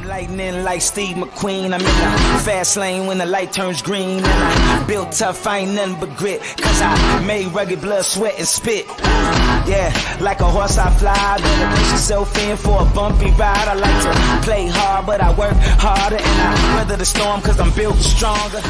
Lightning like Steve McQueen. I'm in the fast lane when the light turns green. And I built tough, I ain't nothing but grit. Cause I made rugged blood, sweat, and spit. Yeah, like a horse I fly. Better push yourself in for a bumpy ride. I like to play hard, but I work harder. And I weather the storm cause I'm built stronger.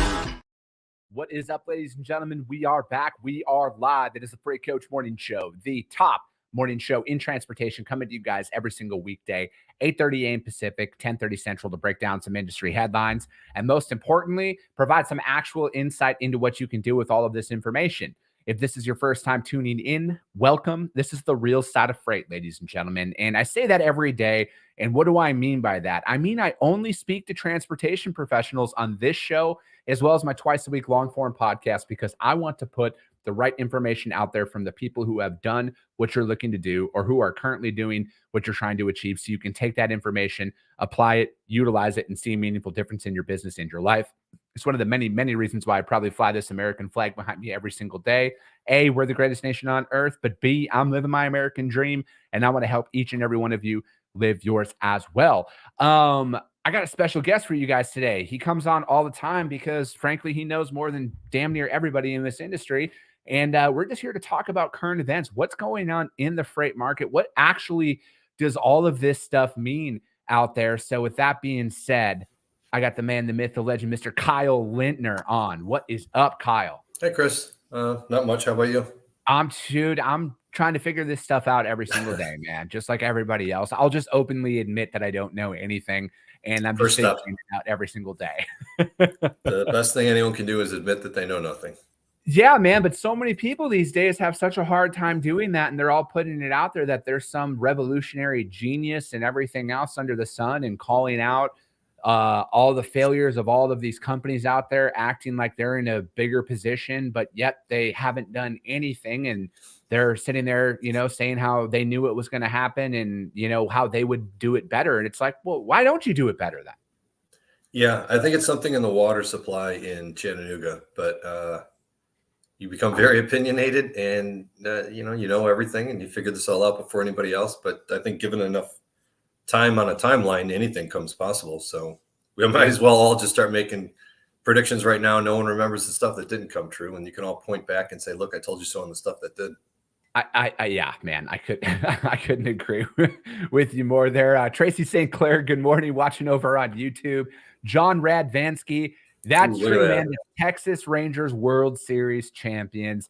What is up, ladies and gentlemen? We are back. We are live. It is the Freight Coach Morning Show, the top morning show in transportation, coming to you guys every single weekday, 8:30 a.m. Pacific, 10:30 Central, to break down some industry headlines and, most importantly, provide some actual insight into what you can do with all of this information. If this is your first time tuning in, welcome. This is the real side of freight, ladies and gentlemen. And I say that every day. And what do I mean by that? I mean, I only speak to transportation professionals on this show, as well as my twice-a-week long-form podcast, because I want to put the right information out there from the people who have done what you're looking to do or who are currently doing what you're trying to achieve, so you can take that information, apply it, utilize it, and see a meaningful difference in your business and your life. It's one of the many, many reasons why I probably fly this American flag behind me every single day. A, we're the greatest nation on earth, but B, I'm living my American dream, and I want to help each and every one of you live yours as well. I got a special guest for you guys today. He comes on all the time because, frankly, he knows more than damn near everybody in this industry. And we're just here to talk about current events. What's going on in the freight market? What actually does all of this stuff mean out there? So with that being said, I got the man, the myth, the legend, Mr. Kyle Lintner on. What is up, Kyle? Hey, Chris. Not much. How about you? I'm trying to figure this stuff out every single day, man, just like everybody else. I'll just openly admit that I don't know anything, and I'm just figuring it out every single day. The best thing anyone can do is admit that they know nothing. Yeah, man, but so many people these days have such a hard time doing that, and they're all putting it out there that there's some revolutionary genius and everything else under the sun, and calling out all the failures of all of these companies out there, acting like they're in a bigger position, but yet they haven't done anything, and they're sitting there, saying how they knew it was going to happen and, how they would do it better. And it's like, well, why don't you do it better then? Yeah, I think it's something in the water supply in Chattanooga, but you become very opinionated, and you know everything, and you figure this all out before anybody else. But I think given enough time on a timeline, anything comes possible. So we might as well all just start making predictions right now. No one remembers the stuff that didn't come true, and you can all point back and say, "Look, I told you so," on the stuff that did. Yeah, man, I couldn't agree with you more there. Tracy St. Clair, good morning, watching over on YouTube. John Radvansky. That's true, man. The Texas Rangers World Series champions.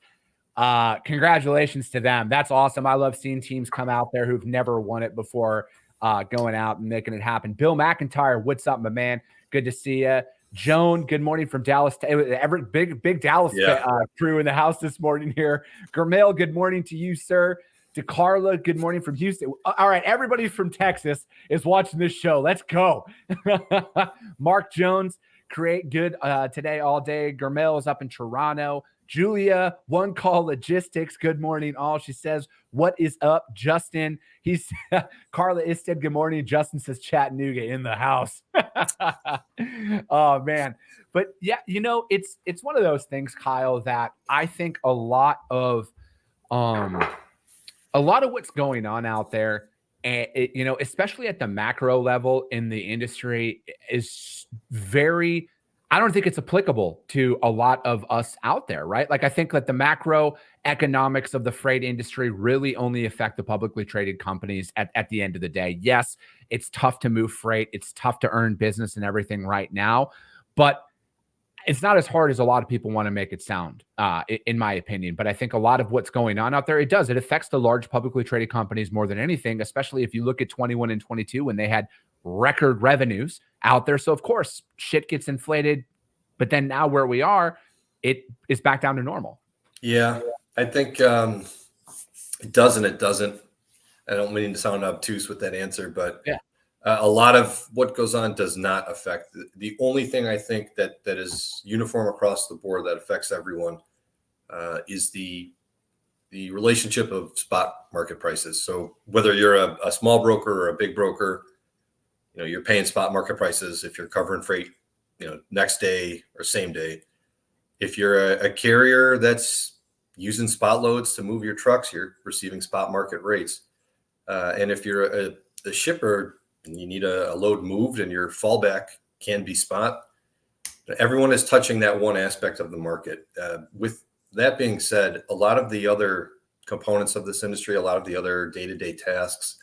Congratulations to them. That's awesome. I love seeing teams come out there who've never won it before, going out and making it happen. Bill McIntyre, what's up, my man? Good to see you. Joan, good morning from Dallas. Every big Dallas crew in the house this morning here. Gurmail, good morning to you, sir. To Carla, good morning from Houston. All right, everybody from Texas is watching this show. Let's go. Mark Jones, create good today all day. Gurmail is up in Toronto. Julia, One Call Logistics, good morning all. She says, what is up, Justin? Carla Isted, good morning. Justin says, Chattanooga in the house. Oh, man. But yeah, it's one of those things, Kyle, that I think a lot of what's going on out there, and especially at the macro level in the industry, is very, I don't think it's applicable to a lot of us out there, right? Like, I think that the macro economics of the freight industry really only affect the publicly traded companies at the end of the day. Yes, it's tough to move freight. It's tough to earn business and everything right now, but it's not as hard as a lot of people want to make it sound, in my opinion. But I think a lot of what's going on out there, it affects the large publicly traded companies more than anything, especially if you look at 21 and 22 when they had record revenues out there. So of course shit gets inflated, but then now where we are, it is back down to normal. Yeah, I think it doesn't. I don't mean to sound obtuse with that answer, but yeah. A lot of what goes on does not affect. The only thing I think that is uniform across the board that affects everyone is the relationship of spot market prices. So whether you're a small broker or a big broker, you're paying spot market prices if you're covering freight, next day or same day. If you're a carrier that's using spot loads to move your trucks, you're receiving spot market rates. And if you're a shipper and you need a load moved and your fallback can be spot. Everyone is touching that one aspect of the market. With that being said, a lot of the other components of this industry, a lot of the other day-to-day tasks,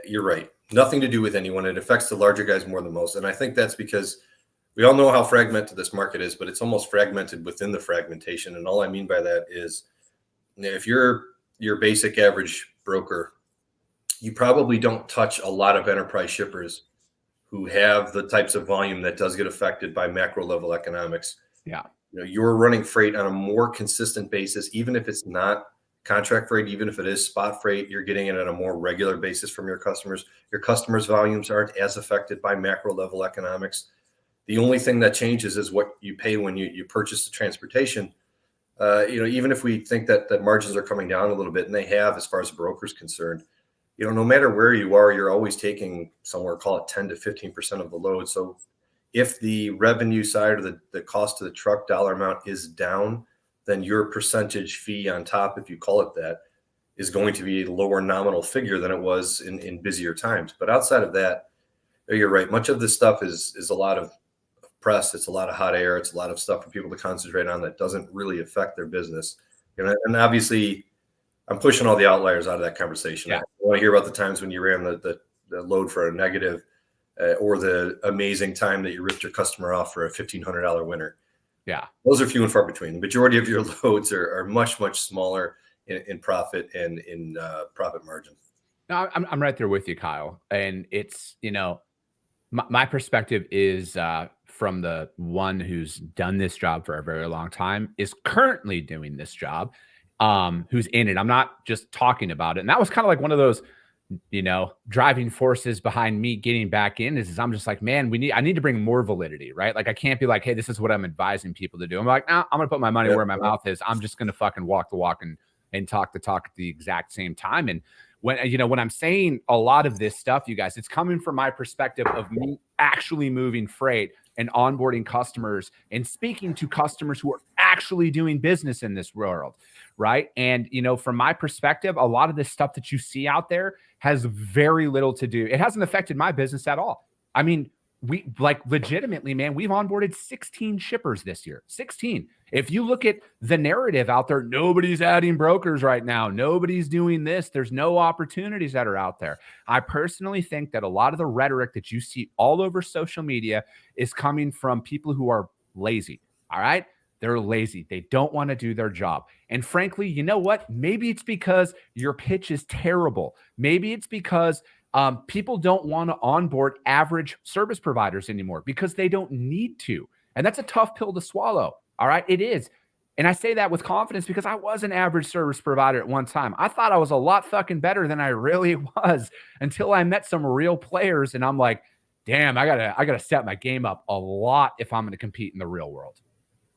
you're right, nothing to do with anyone. It affects the larger guys more than most. And I think that's because we all know how fragmented this market is, but it's almost fragmented within the fragmentation. And all I mean by that is, if you're your basic average broker, you probably don't touch a lot of enterprise shippers who have the types of volume that does get affected by macro level economics. Yeah. You're running freight on a more consistent basis, even if it's not contract freight, even if it is spot freight, you're getting it on a more regular basis from your customers. Your customers' volumes aren't as affected by macro level economics. The only thing that changes is what you pay when you purchase the transportation. Even if we think that margins are coming down a little bit, and they have as far as the broker's concerned, no matter where you are, you're always taking somewhere, call it 10 to 15% of the load. So if the revenue side or the cost of the truck dollar amount is down, then your percentage fee on top, if you call it that, is going to be a lower nominal figure than it was in busier times. But outside of that, you're right. Much of this stuff is a lot of press. It's a lot of hot air. It's a lot of stuff for people to concentrate on that doesn't really affect their business. And obviously, I'm pushing all the outliers out of that conversation. Yeah. I want to hear about the times when you ran the load for a negative, or the amazing time that you ripped your customer off for a $1,500 winner. Yeah. Those are few and far between. The majority of your loads are much, much smaller in profit and in profit margin. No, I'm right there with you, Kyle. And it's, my perspective is from the one who's done this job for a very long time, is currently doing this job, who's in it. I'm not just talking about it. And that was kind of like one of those, driving forces behind me getting back in is I'm just like, man, I need to bring more validity, right? Like, I can't be like, hey, this is what I'm advising people to do. I'm like, nah, I'm going to put my money where my mouth is. I'm just going to fucking walk the walk and talk the talk at the exact same time. And when I'm saying a lot of this stuff, you guys, it's coming from my perspective of me actually moving freight and onboarding customers and speaking to customers who are actually doing business in this world, right? And, from my perspective, a lot of this stuff that you see out there has very little to do. It hasn't affected my business at all. I mean, we legitimately, man, we've onboarded 16 shippers this year. 16. If you look at the narrative out there, nobody's adding brokers right now. Nobody's doing this. There's no opportunities that are out there. I personally think that a lot of the rhetoric that you see all over social media is coming from people who are lazy. All right. They're lazy. They don't want to do their job. And frankly, you know what? Maybe it's because your pitch is terrible. Maybe it's because people don't want to onboard average service providers anymore because they don't need to. And that's a tough pill to swallow. All right. It is. And I say that with confidence because I was an average service provider at one time. I thought I was a lot fucking better than I really was until I met some real players. And I'm like, damn, I gotta step my game up a lot if I'm going to compete in the real world.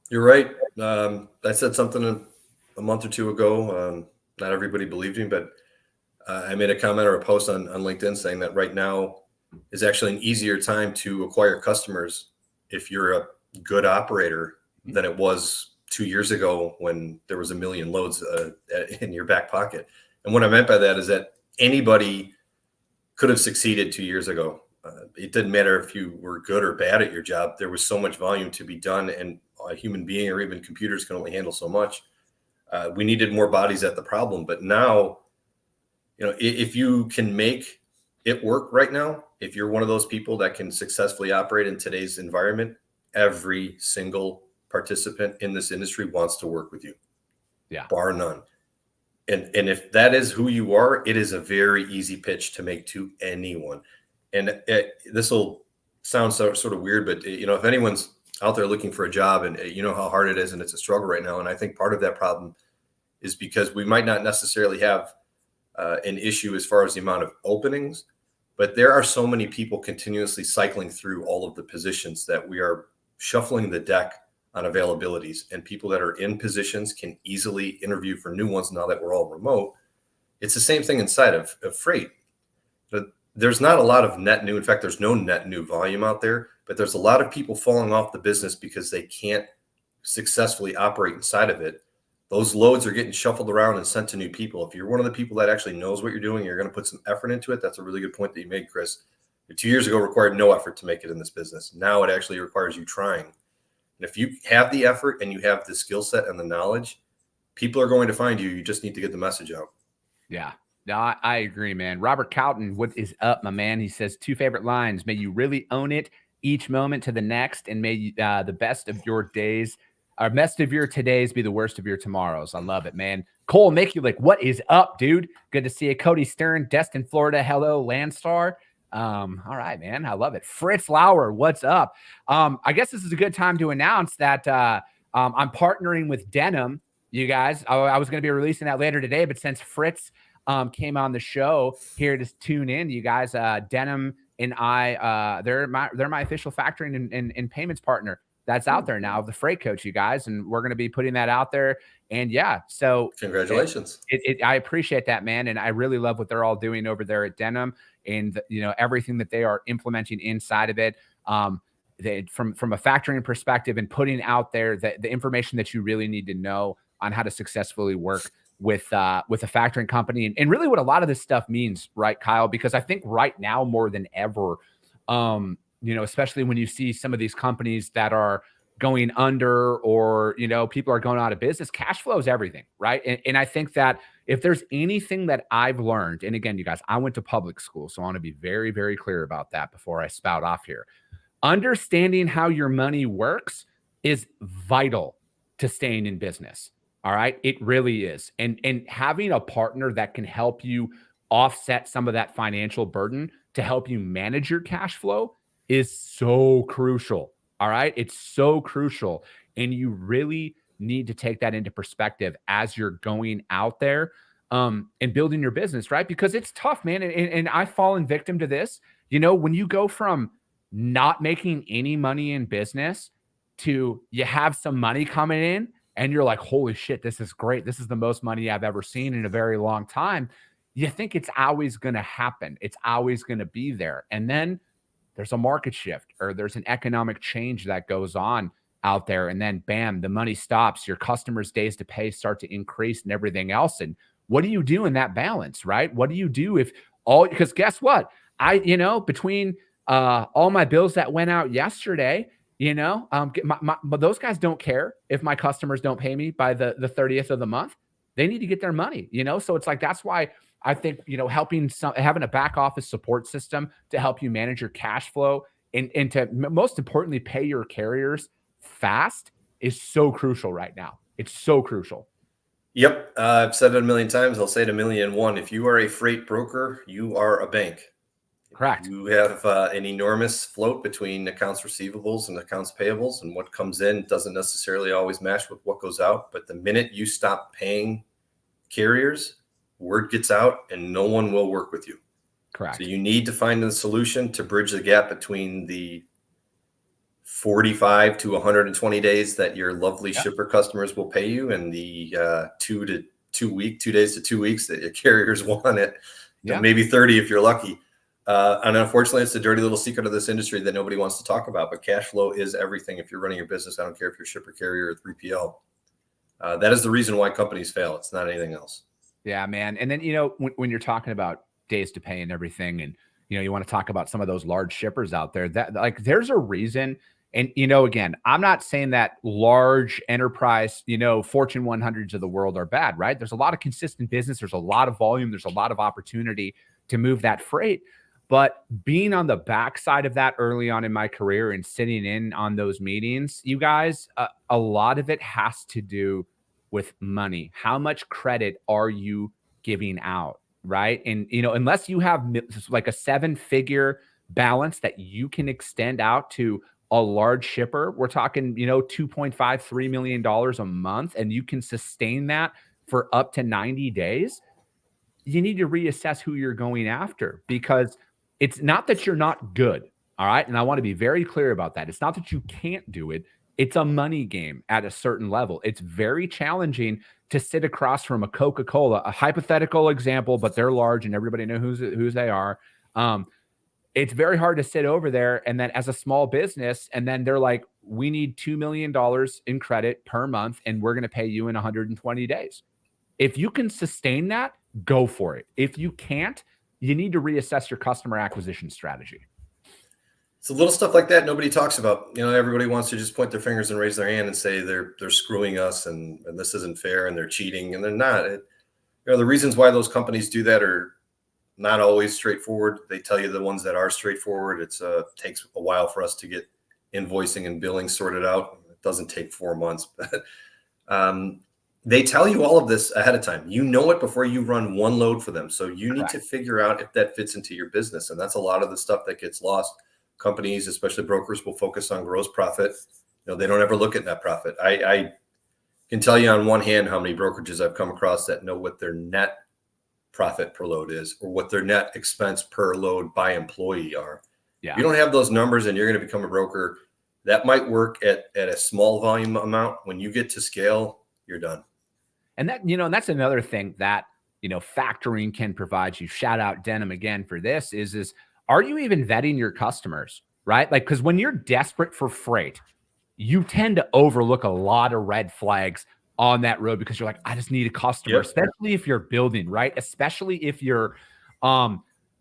You're right. I said something a month or two ago. Not everybody believed me, but I made a comment or a post on LinkedIn saying that right now is actually an easier time to acquire customers if you're a good operator than it was 2 years ago when there was 1 million loads in your back pocket. And what I meant by that is that anybody could have succeeded 2 years ago. It didn't matter if you were good or bad at your job. There was so much volume to be done, and a human being or even computers can only handle so much. We needed more bodies at the problem. But now, if you can make it work right now, if you're one of those people that can successfully operate in today's environment, every single participant in this industry wants to work with you. Yeah. Bar none. And if that is who you are, it is a very easy pitch to make to anyone. And this will sound sort of weird, but if anyone's out there looking for a job, and you know how hard it is, and it's a struggle right now. And I think part of that problem is because we might not necessarily have an issue as far as the amount of openings, but there are so many people continuously cycling through all of the positions that we are shuffling the deck on availabilities, and people that are in positions can easily interview for new ones now that we're all remote. It's the same thing inside of freight. But there's not a lot of net new. In fact, there's no net new volume out there, but there's a lot of people falling off the business because they can't successfully operate inside of it. Those loads are getting shuffled around and sent to new people. If you're one of the people that actually knows what you're doing, you're going to put some effort into it. That's a really good point that you made, Chris. 2 years ago required no effort to make it in this business. Now it actually requires you trying. And if you have the effort and you have the skill set and the knowledge, people are going to find you. You just need to get the message out. Yeah. No, I agree, man. Robert Cowton, what is up, my man? He says 2 favorite lines. May you really own it each moment to the next, and may the best of your days, or best of your todays be the worst of your tomorrows. I love it, man. Cole, make you like, what is up, dude? Good to see you. Cody Stern, Destin, Florida. Hello, Landstar. All right, man. I love it. Fritz Lauer, what's up? I guess this is a good time to announce that I'm partnering with Denim. You guys, I was going to be releasing that later today, but since Fritz came on the show here to tune in, you guys, Denim and I, they're my official factoring and payments partner that's out there now, the Freight Coach, you guys, and we're going to be putting that out there. And yeah, so congratulations. I appreciate that, man, and I really love what they're all doing over there at Denim, and everything that they are implementing inside of it. From a factoring perspective and putting out there the information that you really need to know on how to successfully work with a factoring company, and really what a lot of this stuff means, right, Kyle? Because I think right now more than ever, especially when you see some of these companies that are going under, or people are going out of business, cash flow is everything, right? And I think that if there's anything that I've learned, and again, you guys, I went to public school, so I want to be very, very clear about that before I spout off here. Understanding how your money works is vital to staying in business. All right. It really is. And having a partner that can help you offset some of that financial burden to help you manage your cash flow is so crucial. All right. It's so crucial. And you really need to take that into perspective as you're going out there and building your business, right? Because it's tough, man. And I've fallen victim to this. When you go from not making any money in business to you have some money coming in, and you're like, holy shit, this is great. This is the most money I've ever seen in a very long time. You think it's always going to happen. It's always going to be there. And then there's a market shift, or there's an economic change that goes on out there. And then bam, the money stops. Your customers' days to pay start to increase and everything else. And what do you do in that balance, right? What do you do because guess what? Between all my bills that went out yesterday, but those guys don't care if my customers don't pay me by the 30th of the month. They need to get their money, so it's like, that's why I think, having a back office support system to help you manage your cash flow and to most importantly, pay your carriers fast is so crucial right now. It's so crucial. Yep. I've said it a million times. I'll say it 1,000,001. If you are a freight broker, you are a bank. Correct. You have an enormous float between accounts receivables and accounts payables, and what comes in doesn't necessarily always match with what goes out. But the minute you stop paying carriers, word gets out and no one will work with you. Correct. So you need to find a solution to bridge the gap between the 45 to 120 days that your lovely shipper customers will pay you, and the 2 days to 2 weeks that your carriers want it. Yeah. Maybe 30 if you're lucky. And unfortunately, it's a dirty little secret of this industry that nobody wants to talk about, but cash flow is everything. If you're running your business, I don't care if you're shipper, carrier, or 3PL. That is the reason why companies fail. It's not anything else. Yeah, man. And then, when you're talking about days to pay and everything, and, you want to talk about some of those large shippers out there, that like, there's a reason. And, again, I'm not saying that large enterprise, Fortune 100s of the world are bad, right? There's a lot of consistent business. There's a lot of volume. There's a lot of opportunity to move that freight. But being on the backside of that early on in my career and sitting in on those meetings, you guys, a lot of it has to do with money. How much credit are you giving out, right? And, unless you have like a 7-figure balance that you can extend out to a large shipper, we're talking, $2.5-3 million a month, and you can sustain that for up to 90 days, you need to reassess who you're going after, because it's not that you're not good. All right. And I want to be very clear about that. It's not that you can't do it. It's a money game at a certain level. It's very challenging to sit across from a Coca-Cola, a hypothetical example, but they're large and everybody knows who they are. It's very hard to sit over there and then as a small business, and then they're like, we need $2 million in credit per month, and we're going to pay you in 120 days. If you can sustain that, go for it. If you can't, you need to reassess your customer acquisition strategy. It's a little stuff like that nobody talks about. Everybody wants to just point their fingers and raise their hand and say they're screwing us and this isn't fair and they're cheating, and they're not. The reasons why those companies do that are not always straightforward. They tell you the ones that are straightforward. It takes a while for us to get invoicing and billing sorted out. It doesn't take 4 months, but they tell you all of this ahead of time. You know it before you run one load for them. So you need to figure out if that fits into your business. And that's a lot of the stuff that gets lost. Companies, especially brokers, will focus on gross profit. They don't ever look at net profit. I can tell you on one hand how many brokerages I've come across that know what their net profit per load is or what their net expense per load by employee are. Yeah. If you don't have those numbers and you're going to become a broker, that might work at a small volume amount. When you get to scale, you're done. And that's another thing that, factoring can provide you. Shout out Denim again for this is are you even vetting your customers, right? Like, because when you're desperate for freight, you tend to overlook a lot of red flags on that road because you're like, I just need a customer, especially if you're building, right? Especially if you're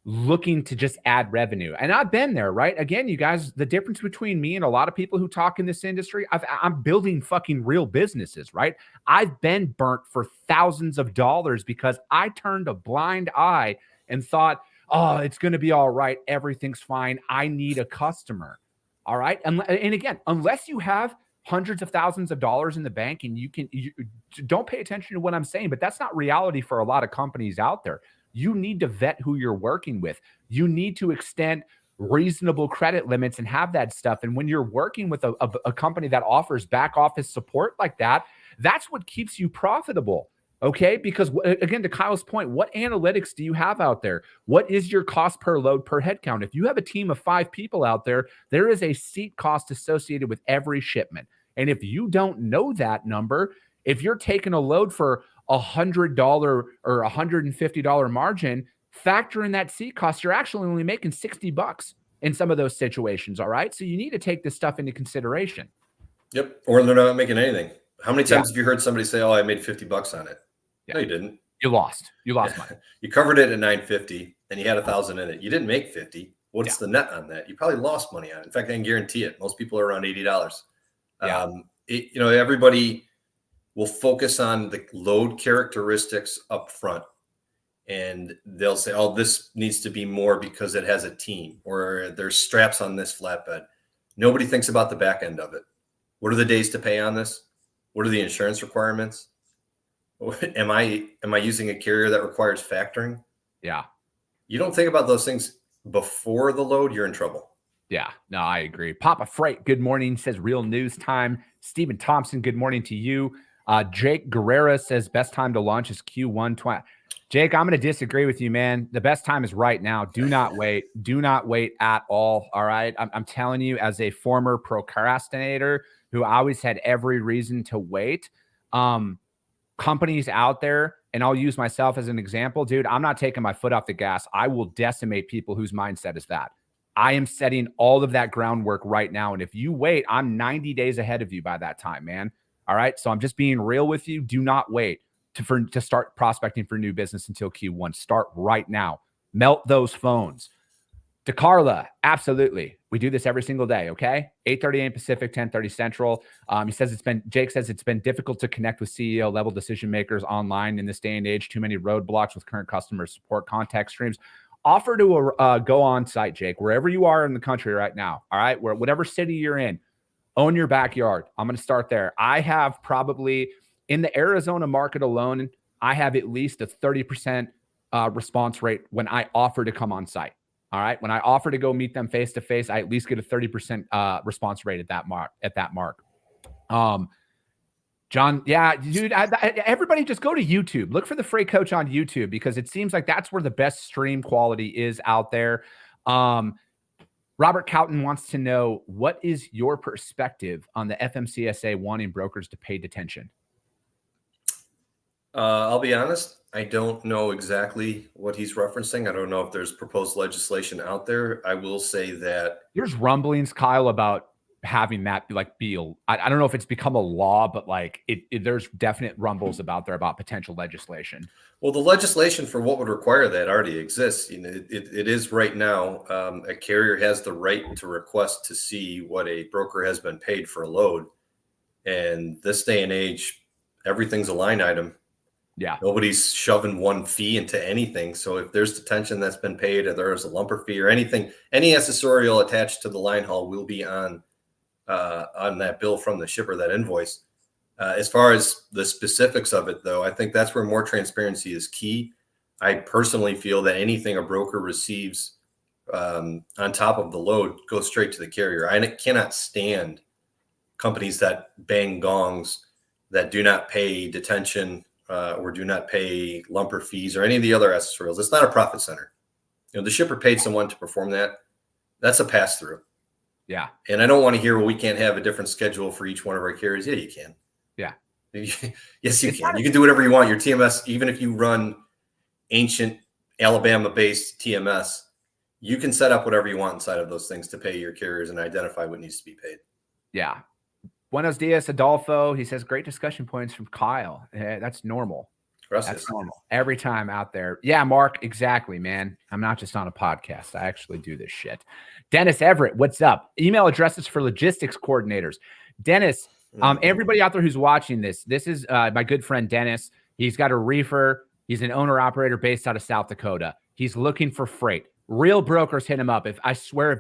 looking to just add revenue. And I've been there, right? Again, you guys, the difference between me and a lot of people who talk in this industry, I'm building fucking real businesses, right? I've been burnt for thousands of dollars because I turned a blind eye and thought, oh, it's going to be all right. Everything's fine. I need a customer. All right. And again, unless you have hundreds of thousands of dollars in the bank and you don't pay attention to what I'm saying, but that's not reality for a lot of companies out there. You need to vet who you're working with. You need to extend reasonable credit limits and have that stuff. And when you're working with a company that offers back office support like that, that's what keeps you profitable. Okay. Because again, to Kyle's point, what analytics do you have out there? What is your cost per load per head count? If you have a team of 5 people out there, there is a seat cost associated with every shipment. And if you don't know that number, if you're taking a load for $100 or $150 margin, factor in that seat cost, you're actually only making $60 in some of those situations. All right. So you need to take this stuff into consideration. Yep. Or they're not making anything. How many times have you heard somebody say, oh, I made $50 on it? Yeah. No, you didn't. You lost money. You covered it at $950 and you had 1,000 in it. You didn't make 50. What's the net on that? You probably lost money on it. In fact, I can guarantee it. Most people are around $80. Everybody will focus on the load characteristics up front. And they'll say, oh, this needs to be more because it has a team or there's straps on this flatbed. Nobody thinks about the back end of it. What are the days to pay on this? What are the insurance requirements? Am I using a carrier that requires factoring? Yeah. You don't think about those things before the load, you're in trouble. Yeah, no, I agree. Papa Freight, good morning, says real news time. Stephen Thompson, good morning to you. Jake Guerrera says best time to launch is Q1 20. Jake, I'm going to disagree with you, man. The best time is right now. Do not wait. Do not wait at all. All right. I'm telling you, as a former procrastinator who always had every reason to wait, companies out there, and I'll use myself as an example, dude, I'm not taking my foot off the gas. I will decimate people whose mindset is that. I am setting all of that groundwork right now. And if you wait, I'm 90 days ahead of you by that time, man. All right. So I'm just being real with you. Do not wait to start prospecting for new business until Q1. Start right now. Melt those phones. To Carla, absolutely. We do this every single day, okay? 8:30 a.m. Pacific, 10:30 Central. Jake says it's been difficult to connect with CEO level decision makers online in this day and age. Too many roadblocks with current customer support contact streams. Offer to go on site, Jake, wherever you are in the country right now. All right, whatever city you're in, own your backyard. I'm going to start there. I have probably in the Arizona market alone, I have at least a 30% response rate when I offer to come on site. All right. When I offer to go meet them face to face, I at least get a 30% response rate at that mark. John, yeah, dude, everybody just go to YouTube. Look for the Freight Coach on YouTube because it seems like that's where the best stream quality is out there. Robert Cowton wants to know, what is your perspective on the FMCSA wanting brokers to pay detention? I'll be honest. I don't know exactly what he's referencing. I don't know if there's proposed legislation out there. I will say that there's rumblings, Kyle, about having that be I don't know if it's become a law, but like there's definite rumbles about potential legislation. Well, the legislation for what would require that already exists. It is right now. A carrier has the right to request to see what a broker has been paid for a load. And this day and age, everything's a line item. Yeah. Nobody's shoving one fee into anything. So if there's detention that's been paid, or there's a lumper fee or anything, any accessorial attached to the line haul will be on that bill from the shipper, that invoice. As far as the specifics of it, though, I think that's where more transparency is key. I personally feel that anything a broker receives on top of the load goes straight to the carrier. I cannot stand companies that bang gongs that do not pay detention or do not pay lumper fees or any of the other accessorials. It's not a profit center. The shipper paid someone to perform that. That's a pass through. Yeah. And I don't want to hear, well, we can't have a different schedule for each one of our carriers. Yeah, you can. Yeah. Yes, you can. You can do whatever you want. Your TMS, even if you run ancient Alabama-based TMS, you can set up whatever you want inside of those things to pay your carriers and identify what needs to be paid. Yeah. Buenos dias, Adolfo. He says, great discussion points from Kyle. That's normal. That's normal. Every time out there. Yeah, Mark, exactly, man. I'm not just on a podcast. I actually do this shit. Dennis Everett, what's up? Email addresses for logistics coordinators. Dennis, everybody out there who's watching this is my good friend Dennis. He's got a reefer. He's an owner-operator based out of South Dakota. He's looking for freight. Real brokers hit him up. If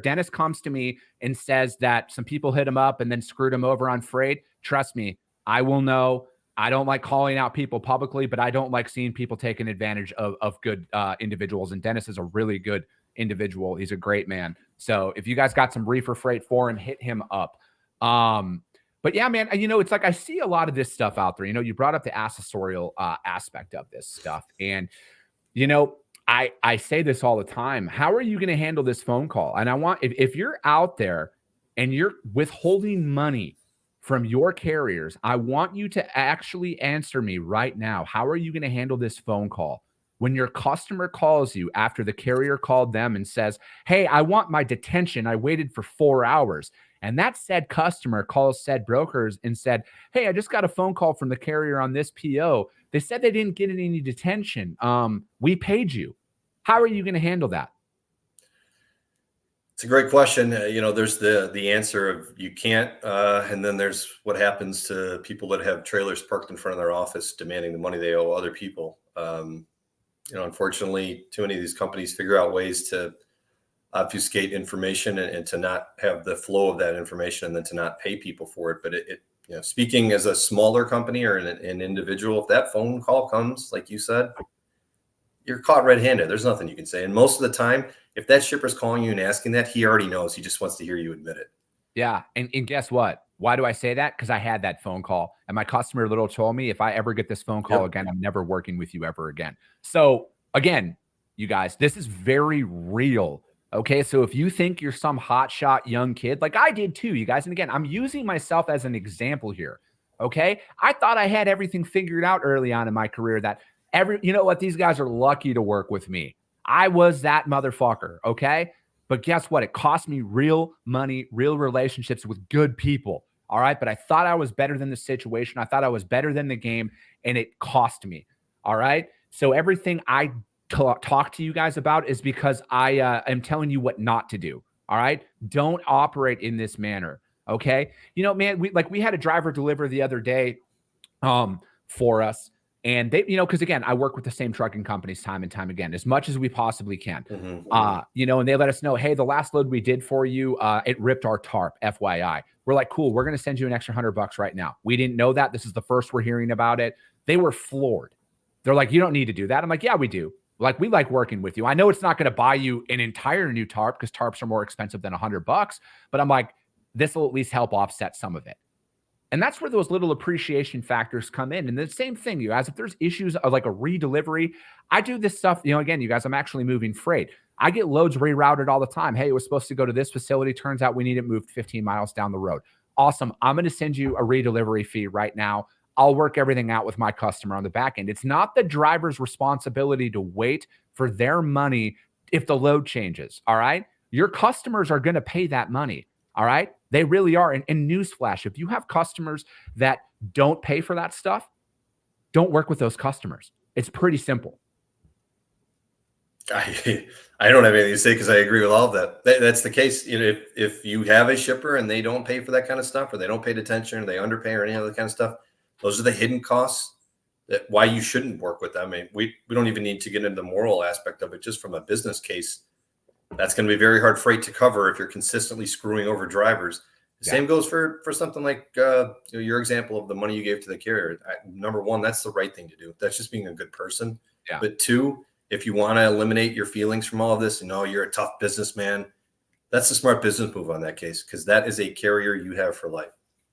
Dennis comes to me and says that some people hit him up and then screwed him over on freight, trust me, I will know. I don't like calling out people publicly, but I don't like seeing people taking advantage of good individuals. And Dennis is a really good individual. He's a great man. So if you guys got some reefer freight for him, hit him up. But yeah, man, it's like I see a lot of this stuff out there. You brought up the accessorial aspect of this stuff. And, I say this all the time. How are you going to handle this phone call? And I want, if you're out there and you're withholding money from your carriers, I want you to actually answer me right now. How are you going to handle this phone call? When your customer calls you after the carrier called them and says, hey, I want my detention. I waited for 4 hours. And that said customer calls said brokers and said, hey, I just got a phone call from the carrier on this PO. They said they didn't get any detention. We paid you. How are you going to handle that? It's a great question. There's the answer of you can't, and then there's what happens to people that have trailers parked in front of their office demanding the money they owe other people. Unfortunately, too many of these companies figure out ways to obfuscate information and to not have the flow of that information and then to not pay people for it. But speaking as a smaller company or an individual, if that phone call comes, like you said, you're caught red-handed. There's nothing you can say. And most of the time, if that shipper's calling you and asking that, he already knows. He just wants to hear you admit it. Yeah. And guess what? Why do I say that? Because I had that phone call and my customer literally told me, if I ever get this phone call again, I'm never working with you ever again. So again, you guys, this is very real. Okay. So if you think you're some hotshot young kid, like I did too, you guys, and again, I'm using myself as an example here. Okay. I thought I had everything figured out early on in my career that these guys are lucky to work with me. I was that motherfucker. Okay. But guess what? It cost me real money, real relationships with good people. All right. But I thought I was better than the situation. I thought I was better than the game, and it cost me. All right. So everything I talk to you guys about is because I am telling you what not to do. All right. Don't operate in this manner. Okay. Man, we had a driver deliver the other day for us. And they, because again, I work with the same trucking companies time and time again, as much as we possibly can. And they let us know, hey, the last load we did for you, it ripped our tarp, FYI. We're like, cool, we're going to send you an extra $100 right now. We didn't know that. This is the first we're hearing about it. They were floored. They're like, you don't need to do that. I'm like, yeah, we do. Like, we like working with you. I know it's not going to buy you an entire new tarp because tarps are more expensive than $100, but I'm like, this will at least help offset some of it. And that's where those little appreciation factors come in. And the same thing, you guys, if there's issues of like a redelivery, I do this stuff, again, you guys, I'm actually moving freight. I get loads rerouted all the time. Hey, it was supposed to go to this facility. Turns out we need it moved 15 miles down the road. Awesome. I'm going to send you a redelivery fee right now. I'll work everything out with my customer on the back end. It's not the driver's responsibility to wait for their money if the load changes. All right. Your customers are going to pay that money. All right. They really are. And newsflash, if you have customers that don't pay for that stuff, don't work with those customers. It's pretty simple. I don't have anything to say because I agree with all of that. That's the case. You know, if you have a shipper and they don't pay for that kind of stuff, or they don't pay attention, or they underpay, or any other kind of stuff, those are the hidden costs that why you shouldn't work with them. I mean, we don't even need to get into the moral aspect of it. Just from a business case, that's going to be very hard freight to cover if you're consistently screwing over drivers. The same goes for something like your example of the money you gave to the carrier. Number one, that's the right thing to do. That's just being a good person. Yeah. But two, if you want to eliminate your feelings from all of this, and you're a tough businessman, that's a smart business move on that case, because that is a carrier you have for life.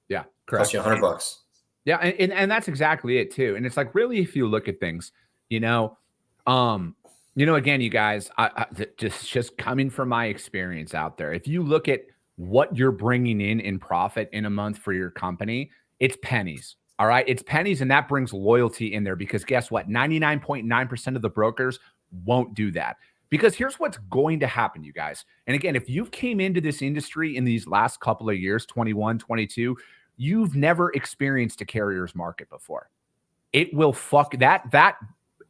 Yeah, correct. Cost you $100. Yeah, and that's exactly it too. And it's like, really, if you look at things, again, you guys, I just coming from my experience out there, if you look at what you're bringing in profit in a month for your company, it's pennies. All right. It's pennies. And that brings loyalty in there, because guess what? 99.9% of the brokers won't do that, because here's what's going to happen, you guys. And again, if you've came into this industry in these last couple of years, 21, 22, you've never experienced a carrier's market before. It will that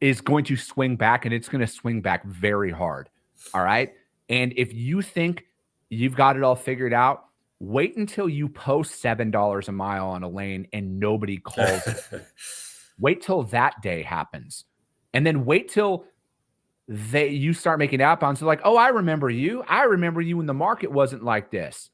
is going to swing back, and it's going to swing back very hard. All right. And if you think you've got it all figured out, wait until you post $7 a mile on a lane and nobody calls it. Wait till that day happens. And then wait till you start making outbounds. So like, oh, I remember you. I remember you when the market wasn't like this.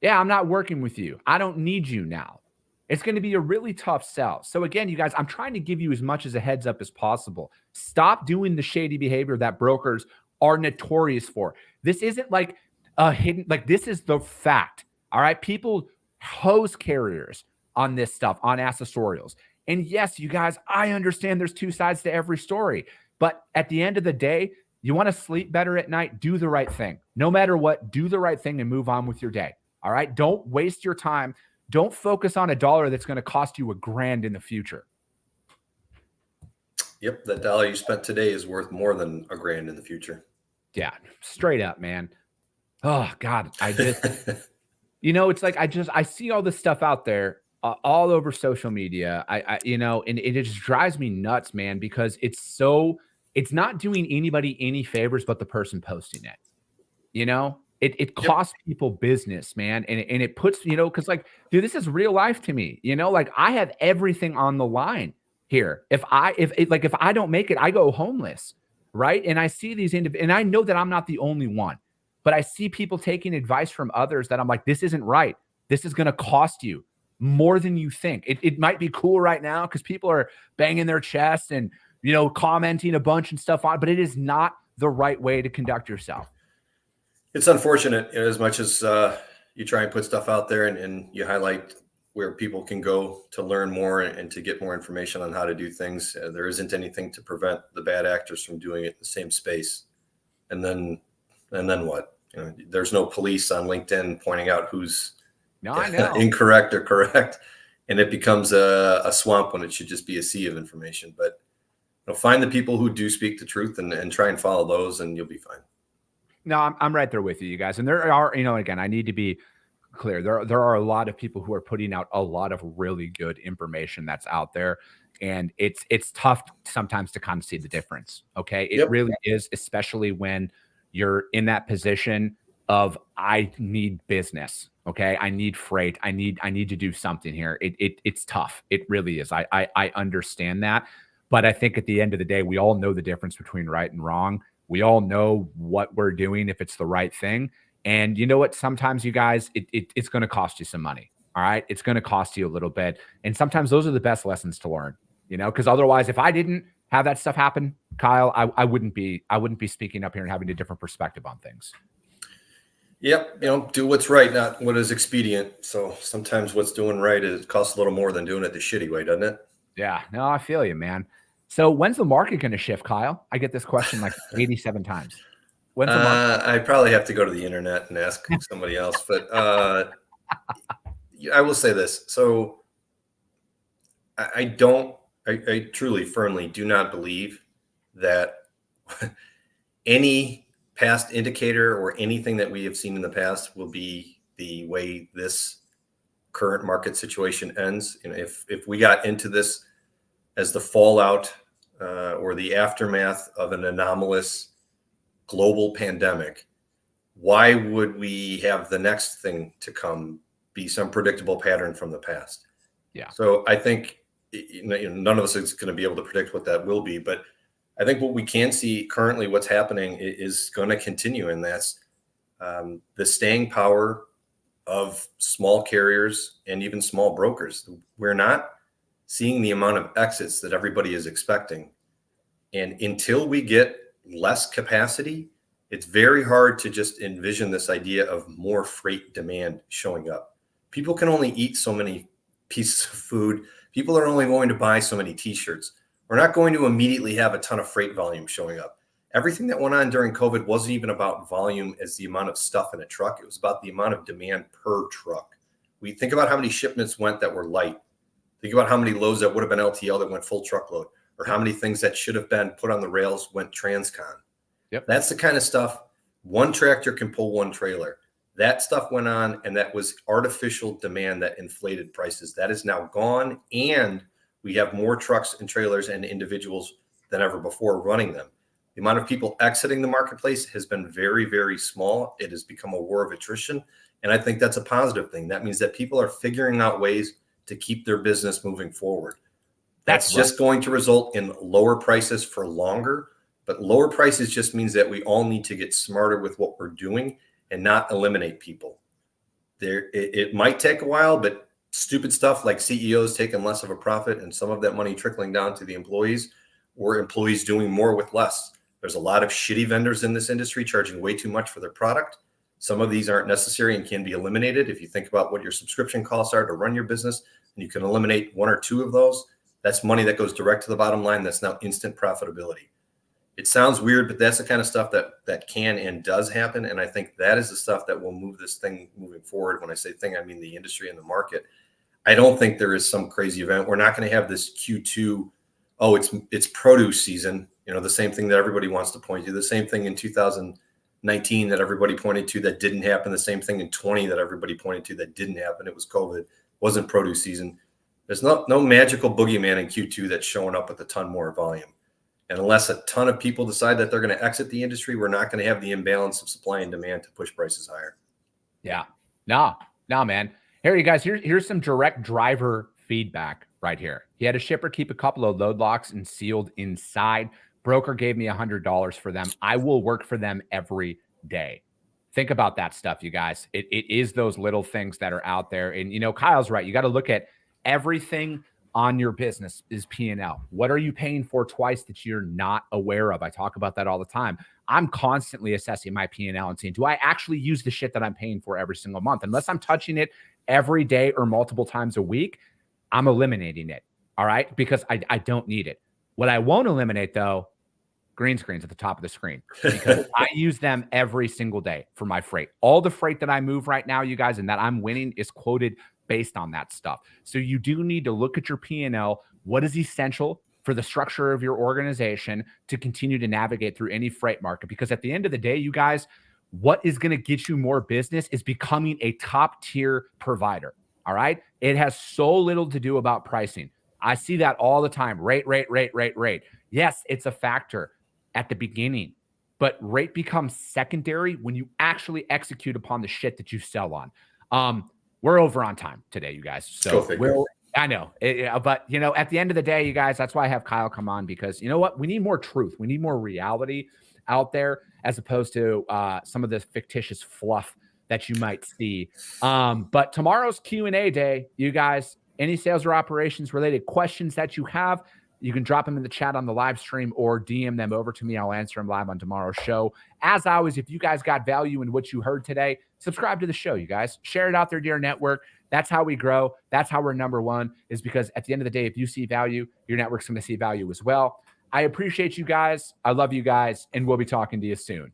Yeah, I'm not working with you. I don't need you now. It's going to be a really tough sell. So again, you guys, I'm trying to give you as much as a heads up as possible. Stop doing the shady behavior that brokers are notorious for. This isn't like a hidden, like, this is the fact. All right. People hose carriers on this stuff, on accessorials. And yes, you guys, I understand there's two sides to every story, but at the end of the day, you want to sleep better at night, do the right thing. No matter what, do the right thing and move on with your day. All right. Don't waste your time. Don't focus on $1 that's going to cost you $1,000 in the future. Yep. That dollar you spent today is worth more than $1,000 in the future. Yeah. Straight up, man. Oh God. I just, it's like, I see all this stuff out there all over social media. And it just drives me nuts, man, because it's not doing anybody any favors but the person posting it. It costs people business, man. And it puts, because like, dude, this is real life to me. Like, I have everything on the line here. If I don't make it, I go homeless. Right. And I see these and I know that I'm not the only one, but I see people taking advice from others that I'm like, this isn't right. This is going to cost you more than you think. It might be cool right now because people are banging their chest and, commenting a bunch and stuff on, but it is not the right way to conduct yourself. It's unfortunate, as much as you try and put stuff out there and you highlight where people can go to learn more and to get more information on how to do things. There isn't anything to prevent the bad actors from doing it in the same space. And then what? There's no police on LinkedIn pointing out who's incorrect or correct. And it becomes a swamp when it should just be a sea of information. But find the people who do speak the truth and try and follow those, and you'll be fine. No, I'm right there with you guys. And there are, again, I need to be clear. There are a lot of people who are putting out a lot of really good information that's out there. And it's tough sometimes to kind of see the difference. Okay. It really is, especially when you're in that position of, I need business. Okay. I need freight. I need to do something here. It's tough. It really is. I understand that. But I think at the end of the day, we all know the difference between right and wrong. We all know what we're doing, if it's the right thing. And you know what? Sometimes, you guys, it's going to cost you some money. All right. It's going to cost you a little bit. And sometimes those are the best lessons to learn, because otherwise, if I didn't have that stuff happen, Kyle, I wouldn't be speaking up here and having a different perspective on things. Yep. Do what's right, not what is expedient. So sometimes what's doing right costs a little more than doing it the shitty way, doesn't it? Yeah. No, I feel you, man. So when's the market going to shift, Kyle? I get this question like 87 times. When's the market? I probably have to go to the internet and ask somebody else, but I will say this. So I truly, firmly do not believe that any past indicator or anything that we have seen in the past will be the way this current market situation ends. If we got into this as the fallout or the aftermath of an anomalous global pandemic, why would we have the next thing to come be some predictable pattern from the past? Yeah. So I think none of us is going to be able to predict what that will be, but I think what we can see currently, what's happening is going to continue, and that's the staying power of small carriers and even small brokers. We're not seeing the amount of exits that everybody is expecting. And until we get less capacity, it's very hard to just envision this idea of more freight demand showing up. People can only eat so many pieces of food. People are only going to buy so many t-shirts. We're not going to immediately have a ton of freight volume showing up. Everything that went on during COVID wasn't even about volume as the amount of stuff in a truck. It was about the amount of demand per truck. We think about how many shipments went that were light. Think about how many loads that would have been LTL that went full truckload, or how many things that should have been put on the rails went transcon. Yep. That's the kind of stuff. One tractor can pull one trailer. That stuff went on, and that was artificial demand that inflated prices. That is now gone, and we have more trucks and trailers and individuals than ever before running them. The amount of people exiting the marketplace has been very, very small. It has become a war of attrition, and I think that's a positive thing. That means that people are figuring out ways to keep their business moving forward. That's just going to result in lower prices for longer, but lower prices just means that we all need to get smarter with what we're doing and not eliminate people. It might take a while, but stupid stuff like CEOs taking less of a profit and some of that money trickling down to the employees, or employees doing more with less. There's a lot of shitty vendors in this industry charging way too much for their product. Some of these aren't necessary and can be eliminated. If you think about what your subscription costs are to run your business, and you can eliminate one or two of those, that's money that goes direct to the bottom line. That's now instant profitability. It sounds weird, but that's the kind of stuff that can and does happen. And I think that is the stuff that will move this thing moving forward. When I say thing, I mean the industry and the market. I don't think there is some crazy event. We're not going to have this Q2, oh, it's produce season. The same thing that everybody wants to point to. The same thing in 2019 that everybody pointed to that didn't happen. The same thing in 20 that everybody pointed to that didn't happen. It was COVID. It wasn't produce season. There's no magical boogeyman in Q2 that's showing up with a ton more volume. And unless a ton of people decide that they're going to exit the industry, we're not going to have the imbalance of supply and demand to push prices higher. Yeah. No, man. Here, you guys, here's some direct driver feedback right here. He had a shipper keep a couple of load locks and sealed inside. Broker gave me $100 for them. I will work for them every day. Think about that stuff, you guys. It is those little things that are out there. And, Kyle's right. You got to look at everything on your business is P&L. What are you paying for twice that you're not aware of? I talk about that all the time. I'm constantly assessing my P&L and saying, do I actually use the shit that I'm paying for every single month? Unless I'm touching it every day or multiple times a week, I'm eliminating it. All right. Because I don't need it. What I won't eliminate though, green screens at the top of the screen, because I use them every single day for my freight. All the freight that I move right now, you guys, and that I'm winning is quoted based on that stuff. So you do need to look at your P&L. What is essential for the structure of your organization to continue to navigate through any freight market? Because at the end of the day, you guys, what is going to get you more business is becoming a top tier provider. All right. It has so little to do about pricing. I see that all the time. Rate. Yes, it's a factor at the beginning, but rate becomes secondary when you actually execute upon the shit that you sell on. We're over on time today, you guys. So I know, but at the end of the day, you guys, that's why I have Kyle come on, because you know what? We need more truth. We need more reality out there as opposed to some of this fictitious fluff that you might see. But tomorrow's Q&A day, you guys, any sales or operations related questions that you have, you can drop them in the chat on the live stream or DM them over to me. I'll answer them live on tomorrow's show. As always, if you guys got value in what you heard today, subscribe to the show, you guys. Share it out there to your network. That's how we grow. That's how we're number one, is because at the end of the day, if you see value, your network's going to see value as well. I appreciate you guys. I love you guys, and we'll be talking to you soon.